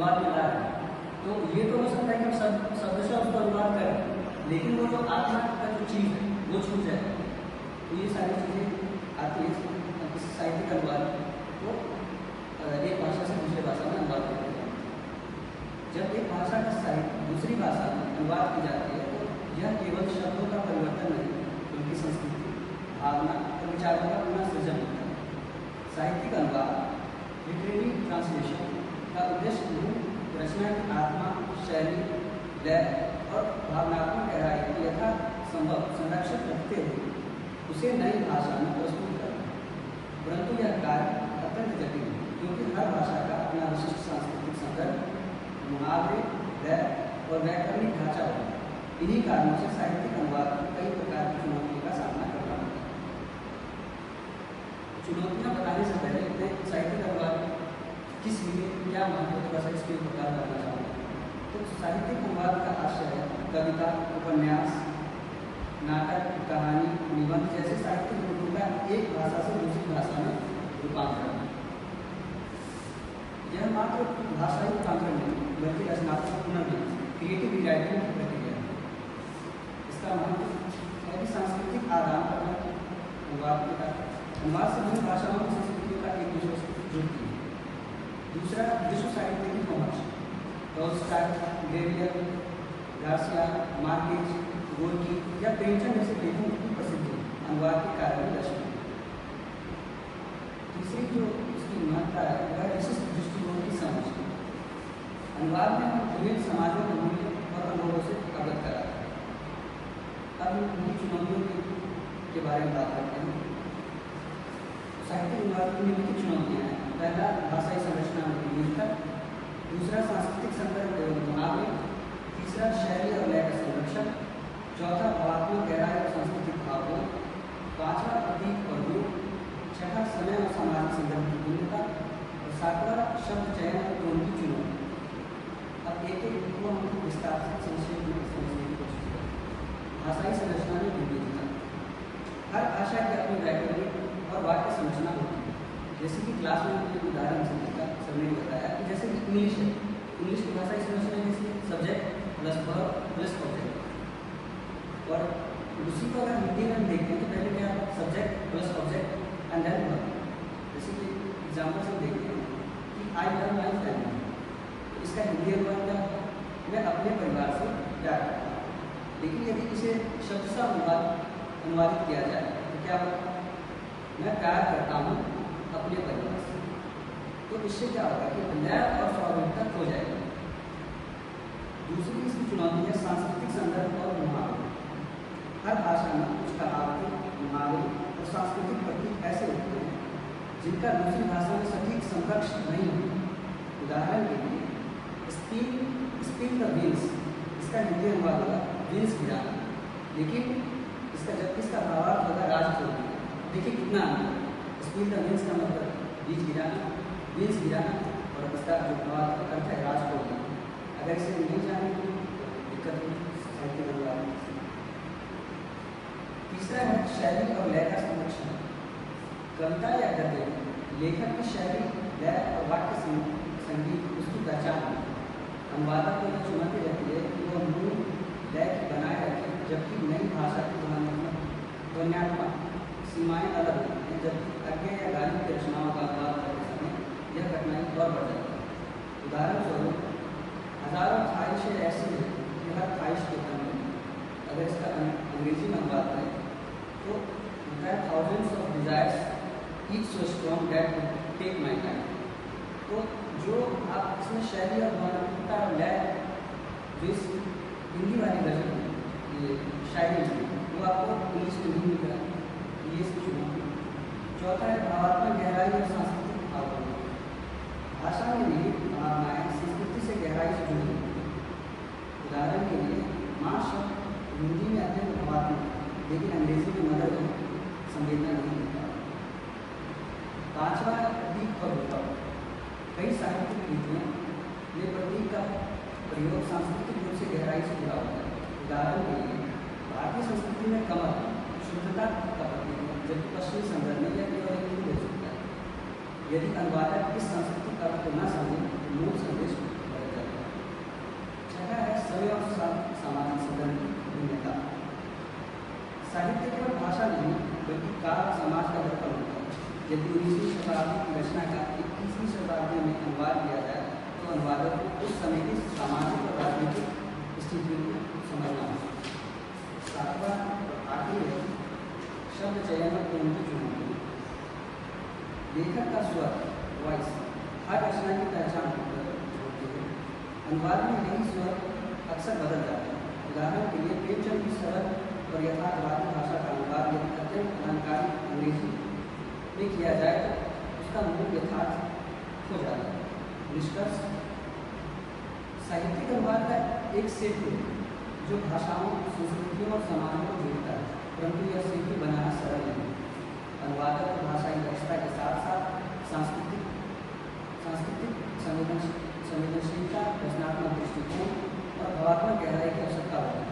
अनुवाद में ला रहे हैं। तो ये तो हो सकता है कि हम शब्द से उसको अनुवाद करें, लेकिन वो जो आत्मा का जो चीज़ है वो छूट जाए। तो ये सारी चीज़ें आती है किसी साहित्यिक अनुवाद को एक भाषा से दूसरी भाषा में अनुवाद करते हैं। जब एक भाषा का साहित्य दूसरी भाषा में अनुवाद की जाती है तो यह केवल शब्दों का परिवर्तन नहीं, उनकी संस्कृति, भावना और विचारों का पुनः सृजन होता है। साहित्यिक अनुवाद लिटरेरी ट्रांसलेशन का उद्देश्य मूल रचना की आत्मा, शैली, लय और भावनात्मक गहराई को यथासंभव संरक्षित रखते हुए उसे नई भाषा में प्रस्तुत करना। परंतु यह कार्य अत्यंत जटिल है, क्योंकि हर भाषा का अपना विशिष्ट सांस्कृतिक संदर्भ, मुहावरे, लय और व्याकरणिक ढांचा होता है। इन्हीं कारणों से साहित्यिक अनुवाद को कई प्रकार की चुनौतियों का सामना करना पड़ता है। चुनौतियाँ बताने से पहले मैं साहित्यिक अनुवाद किस लिए क्या महत्व थोड़ा सा इसके प्रकार करना चाहूँगा। तो साहित्यिक अनुवाद का आशय है कविता, उपन्यास, नाटक, कहानी, निबंध जैसे साहित्यिक रूपों का एक भाषा से दूसरी भाषा में रूपांतरण। यह मात्र भाषाई रूपांतरण नहीं बल्कि रचनात्मक पुनर्निर्माण, क्रिएटिव राइटिंग की प्रक्रिया है। इसका महत्व है कि सांस्कृतिक आदान प्रदान अनुवाद से विभिन्न भाषाओं की संस्कृतियों का एक दूसरे से जुड़ती है। दूसरा, विश्व साहित्य की पहुँच। टॉल्स्टॉय, ग्रेवियर, गार्सिया मार्केज, गोर्की या प्रेमचंद जैसे लेखकों की प्रसिद्धि अनुवाद के कारण में दर्शाई। तीसरी जो इसकी महत्ता है वह विशिष्ट दृष्टिकोण की समझ। अनुवाद में हम विभिन्न समाजों के मूल्य और अनुभवों से अवगत कराते हैं। अब उनकी चुनौतियों के बारे में बात करते हैं। साहित्यिक अनुवाद की निम्नलिखित चुनौतियाँ हैं। पहला, भाषाई संरचना में विविधता। दूसरा, सांस्कृतिक संदर्भ एवं मुहावरे। तीसरा, शैली और लय का संरक्षण। चौथा, भावात्मक गहराई और सांस्कृतिक भावों। पांचवा, प्रतीक और रूप। छठा, समय और सामाजिक संदर्भ की भिन्नता। और सातवां, शब्द चयन और टोन की चुनौती। अब एक एक को हम विस्तार से संक्षेप में समझने की कोशिश करें। भाषाई संरचना में विविधता। हर भाषा की अपनी व्याकरणिक और वाक्य संरचना होती है। जैसे कि क्लास में एक उदाहरण सर ने बताया कि जैसे कि इंग्लिश है, इंग्लिश की भाषाई संरचना जैसे subject plus verb plus object. और उसी को अगर हिंदी में हम देखते हैं तो पहले क्या subject plus object and then verb. जैसे कि एग्जाम्पल से देखते हैं कि आई लव माई फैमिली, इसका हिंदी अनुवाद क्या होगा? मैं अपने परिवार से प्यार करता हूँ। लेकिन यदि इसे शब्द से अनुवादित किया जाए तो क्या होगा? मैं प्यार करता हूँ अपने परिवार से। तो इससे क्या होगा कि लय और स्वाभाविकता खो जाएगी। दूसरी इसकी चुनौती है सांस्कृतिक संदर्भ और मुहावरे। हर भाषा में कुछ कहावतें, मुहावरे और सांस्कृतिक प्रतीक ऐसे होते हैं जिनका दूसरी भाषा में सटीक समकक्ष नहीं होता। उदाहरण के लिए स्पिन द व्हील्स, इसका हिंदी अनुवाद होगा व्हील्स गिराना, लेकिन जब इसका भावार्थ होगा राज छोड़ना। देखिए कितना स्पिन द व्हील्स का मतलब बीज गिराना, व्हील्स गिराना, और इसका जो भावार्थ अर्थ है राज छोड़ना। अगर इसे नहीं जाने तो दिक्कत होगी साहित्य अनुवाद में। तीसरा है शैली और लय का संरक्षण। कविता या गद्य लेखक की शैली, लय और वाक्य संगीत उसकी पहचान है। अनुवादक को यह चुनौती रहती है कि वह मूल लय की बनाए रखे, जबकि नई भाषा की ध्वन्यात्मक सीमाएँ अलग होती हैं। जबकि अज्ञे या गालिब की रचनाओं का अनुवाद करते समय यह कठिनाई और बढ़ जाती है। उदाहरण स्वरूप हजारों ख्वाहिशें ऐसी हैं कि हर ख्वाहिश के तन में, अगर इसका अंग्रेजी में अनुवाद करें तो होता है thousands of desires each so strong that take my time. तो जो आप इसमें शैली और भावनात्मकता और लय जो इस हिंदी वाली वर्जन ये शायरी में वो आपको इंग्लिश में नहीं मिल रहा, ये इसकी चुनौती। चौथा है भावात्मक गहराई और सांस्कृतिक भावना। भाषा में निहित भावनाएँ संस्कृति से गहराई से जुड़ी होती हैं। उदाहरण के लिए माँ शब्द हिंदी में अत्यंत भावात्मक, लेकिन अंग्रेजी में मदद में संवेदना नहीं होता। पांचवा प्रतीक और रूपक। कई साहित्यिक कृतियों में प्रतीक का प्रयोग सांस्कृतिक रूप से गहराई से जुड़ा होता है। उदाहरण के लिए भारतीय संस्कृति में कमल शुद्धता का प्रतीक है, जबकि पश्चिमी संदर्भ में यह केवल एक फूल हो सकता है। यदि अनुवादक इस सांस्कृतिक अर्थ को न समझे तो मूल संदेश यदि 19वीं शताब्दी की रचना का 21वीं शताब्दी में अनुवाद किया जाए तो अनुवादक को उस समय की सामाजिक और राजनीतिक स्थिति को समझना होगा। सातवां और आखिरी है शब्द चयन और टोन की चुनौती। लेखक का स्वर वॉइस हर रचना की पहचान होती है। अनुवाद में यही स्वर अक्सर बदल जाता है। उदाहरण के लिए प्रेमचंद की सरल और यथार्थवादी भाषा का अनुवाद यदि अत्यंत अलंकारिक अंग्रेजी में किया जाए तो उसका मूल यथार्थ हो जाता है। निष्कर्ष साहित्यिक अनुवाद का एक सेतु जो भाषाओं, संस्कृतियों और समाजों को जोड़ता है, परंतु यह सेतु बनाना सरल नहीं। अनुवादक को भाषाई दक्षता के साथ साथ सांस्कृतिक संवेदनशीलता, रचनात्मक दृष्टिकोण और भावात्मक गहराई की आवश्यकता होती है।